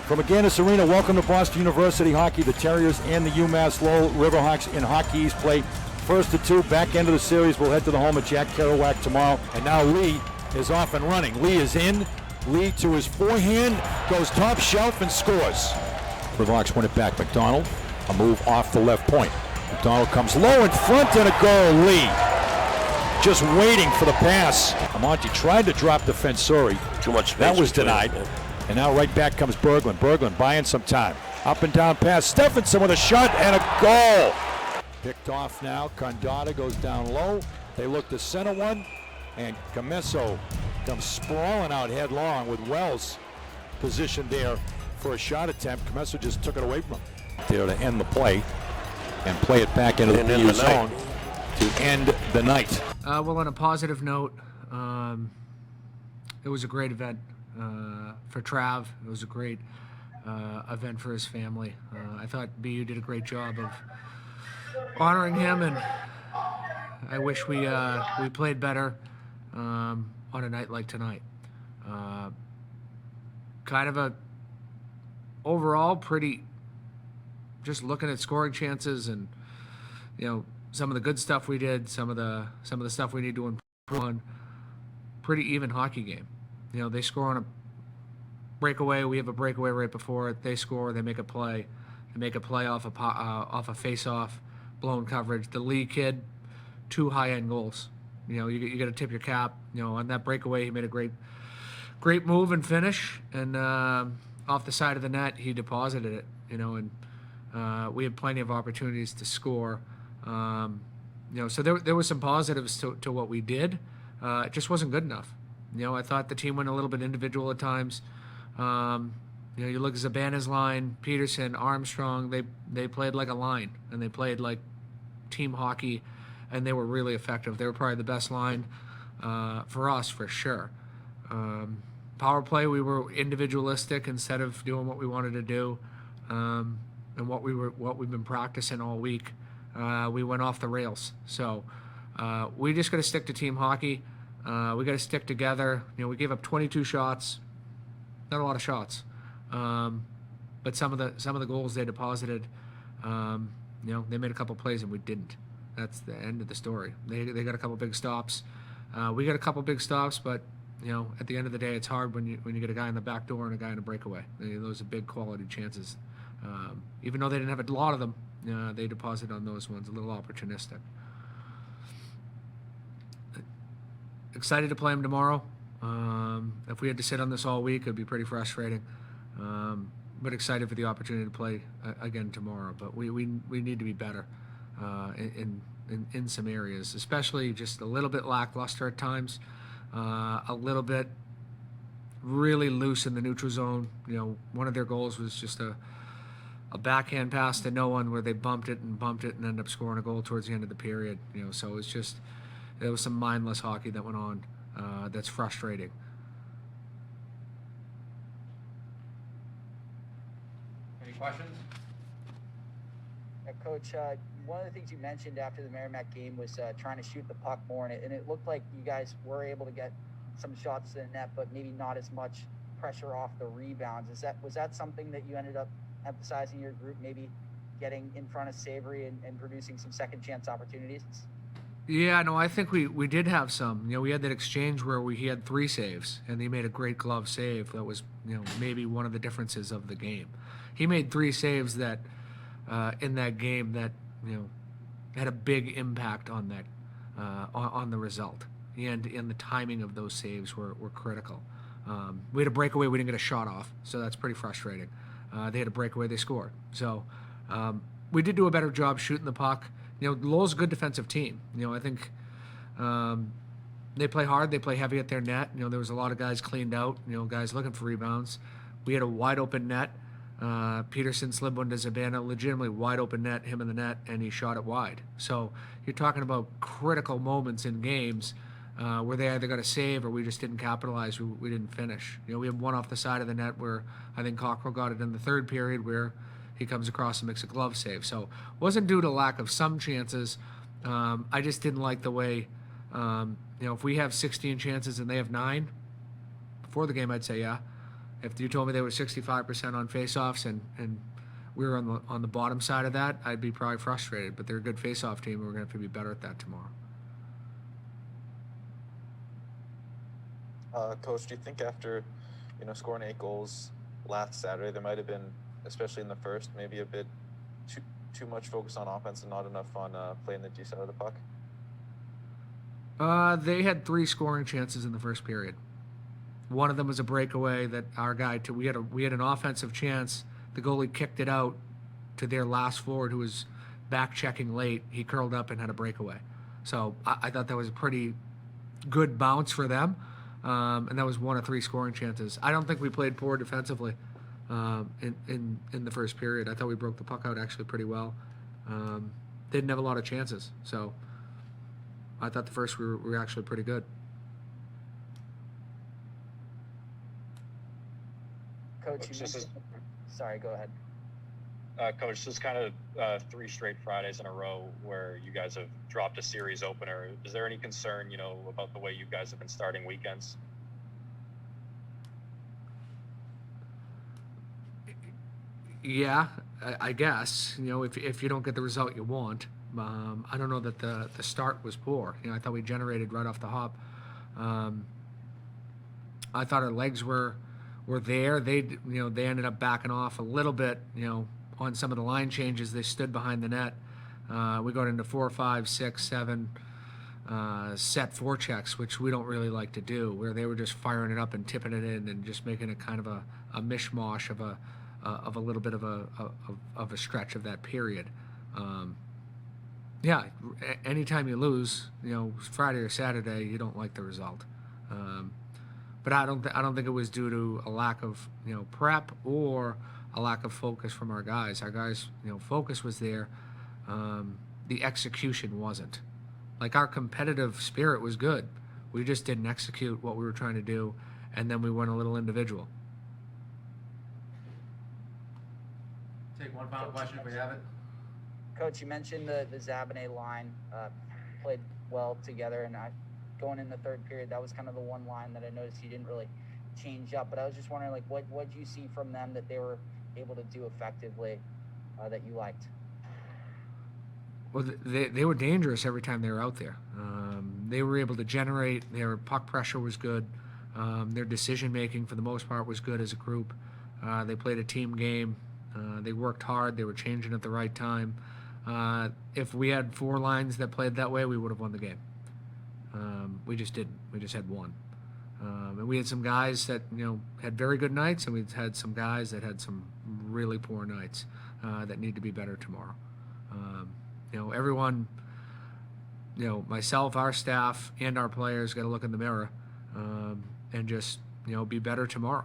From McGannis Arena, welcome to Boston University Hockey. The Terriers and the UMass Lowell Riverhawks in Hockey East play first of two. Back end of the series, we'll head to the home of Jack Kerouac tomorrow. And now Lee is off and running. Lee is in. Lee to his forehand, goes top shelf and scores. Riverhawks win it back. McDonald, a move off the left point. McDonald comes low in front and a goal. Lee just waiting for the pass. Amonte tried to drop the Fensori. Too much space. That was denied. And now right back comes Berglund. Berglund buying some time. Up and down pass. Stephenson with a shot and a goal. Picked off now. Condotta goes down low. They look to center one. And Camesso comes sprawling out headlong with Wells positioned there for a shot attempt. Camesso just took it away from him. There to end the play and play it back into the PU zone to end the night. Well, on a positive note, it was a great event for Trav. It was a great event for his family. I thought BU did a great job of honoring him, and I wish we played better on a night like tonight. Kind of a overall pretty, just looking at scoring chances and some of the good stuff we did, some of the stuff we need to improve on. Pretty even hockey game. They score on a breakaway. We have a breakaway right before it. They score. They make a play. They make a play off a face-off, blown coverage. The Lee kid, 2 high-end goals. You got to tip your cap. On that breakaway, he made a great move and finish. And off the side of the net, he deposited it. And we had plenty of opportunities to score. So there were some positives to what we did. It just wasn't good enough. I thought the team went a little bit individual at times. You look at Zabana's line, Peterson, Armstrong, they played like a line, and they played like team hockey, and they were really effective. They were probably the best line for us, for sure. Power play, we were individualistic instead of doing what we wanted to do, and what we've been practicing all week. We went off the rails. So we just got to stick to team hockey. We got to stick together. We gave up 22 shots, not a lot of shots, but some of the goals they deposited, they made a couple plays and we didn't. That's the end of the story. They got a couple big stops. We got a couple big stops, but at the end of the day, it's hard when you get a guy in the back door and a guy in a breakaway. Those are big quality chances. Even though they didn't have a lot of them, they deposited on those ones, a little opportunistic. Excited to play them tomorrow. If we had to sit on this all week, it'd be pretty frustrating. But excited for the opportunity to play again tomorrow. But we need to be better in some areas, especially just a little bit lackluster at times, a little bit really loose in the neutral zone. One of their goals was just a backhand pass to no one where they bumped it and ended up scoring a goal towards the end of the period. So it's just, there was some mindless hockey that went on that's frustrating. Any questions? Coach, one of the things you mentioned after the Merrimack game was trying to shoot the puck more, and it looked like you guys were able to get some shots to the net, but maybe not as much pressure off the rebounds. Was that something that you ended up emphasizing your group, maybe getting in front of Savory and producing some second chance opportunities? Yeah, no, I think we did have some. We had that exchange where he had 3 saves, and he made a great glove save. That was, maybe one of the differences of the game. He made 3 saves that in that game that had a big impact on that on the result, and the timing of those saves were critical. We had a breakaway, we didn't get a shot off, so that's pretty frustrating. They had a breakaway, they scored. So we did do a better job shooting the puck. Lowell's a good defensive team. I think they play hard, they play heavy at their net. There was a lot of guys cleaned out, guys looking for rebounds. We had a wide open net. Peterson slid one to Zabana, legitimately wide open net, him in the net, and he shot it wide. So you're talking about critical moments in games where they either got a save or we just didn't capitalize, we didn't finish. We had one off the side of the net where I think Cockrell got it in the third period where he comes across and makes a glove save. So it wasn't due to lack of some chances. I just didn't like the way, if we have 16 chances and they have 9, before the game I'd say yeah. If you told me they were 65% on faceoffs and we were on the bottom side of that, I'd be probably frustrated. But they're a good faceoff team, and we're going to have to be better at that tomorrow. Coach, do you think after, scoring 8 goals last Saturday, there might have been, especially in the first, maybe a bit too much focus on offense and not enough on playing the D side of the puck? They had 3 scoring chances in the first period. One of them was a breakaway that our guy took. We had an offensive chance. The goalie kicked it out to their last forward, who was back checking late. He curled up and had a breakaway. So I thought that was a pretty good bounce for them. And that was 1 of 3 scoring chances. I don't think we played poor defensively in the first period. I thought we broke the puck out actually pretty well. Didn't have a lot of chances. So I thought the first we were actually pretty good. Coach, sorry, go ahead. Coach, this is kind of 3 straight Fridays in a row where you guys have dropped a series opener. Is there any concern, about the way you guys have been starting weekends? Yeah, I guess. If you don't get the result you want, I don't know that the start was poor. I thought we generated right off the hop. I thought our legs were there. They ended up backing off a little bit. On some of the line changes, they stood behind the net. We got into 4, 5, 6, 7 set forechecks, which we don't really like to do, where they were just firing it up and tipping it in and just making it kind of a mishmash of a little bit of a stretch of that period. Yeah, anytime you lose, Friday or Saturday, you don't like the result. But I don't think it was due to a lack of prep or a lack of focus from our guys. Our guys, focus was there. The execution wasn't. Like, our competitive spirit was good. We just didn't execute what we were trying to do, and then we went a little individual. Take one final question if we have it. Coach, you mentioned the Zabanet line played well together, and going in the third period, that was kind of the one line that I noticed you didn't really change up. But I was just wondering, what did you see from them that they were able to do effectively that you liked? Well, they were dangerous every time they were out there. They were able to generate. Their puck pressure was good. Their decision making, for the most part, was good as a group. They played a team game. They worked hard. They were changing at the right time. If we had 4 lines that played that way, we would have won the game. We just didn't. We just had 1. And we had some guys that had very good nights, and we had some guys that had some really poor nights that need to be better tomorrow. Everyone, myself, our staff, and our players got to look in the mirror and just be better tomorrow.